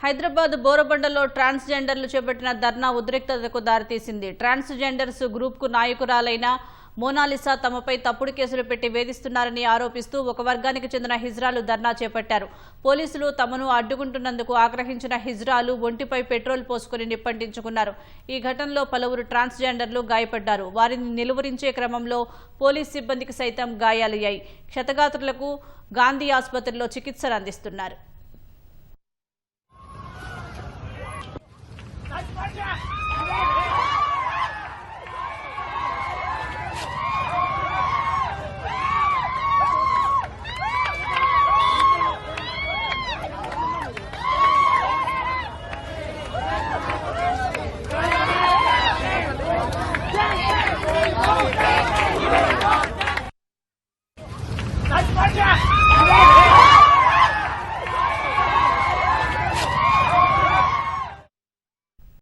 హైదరాబాద్ బోరబండలో ట్రాన్స్జెండర్లు చేపట్టిన ధర్నా ఉద్రిక్తతకు దారితీసింది. Transgenders గ్రూప్కు నాయకురాలైన Mona Lisa తమపై తప్పుడు కేసులు పెట్టి వేధిస్తున్నారని ఆరోపిస్తూ ఒక వర్గానికి చెందిన హిజ్రాలు ధర్నా చేపట్టారు. పోలీసులు తమను అడ్డుకుంటున్నందుకు ఆగ్రహించిన హిజ్రాలు ఒంటిపై పెట్రోల్ పోసుకుని నిప్పంటించుకున్నారు. ఈ ఘటనలో పలువురు ట్రాన్స్జెండర్లు గాయపడ్డారు. వారిని నిలువరించే క్రమంలో పోలీస్ సిబ్బందికి సైతం గాయాలయ్యాయి. క్షతగాత్రులకు గాంధీ ఆసుపత్రిలో చికిత్సలు అందిస్తున్నారు.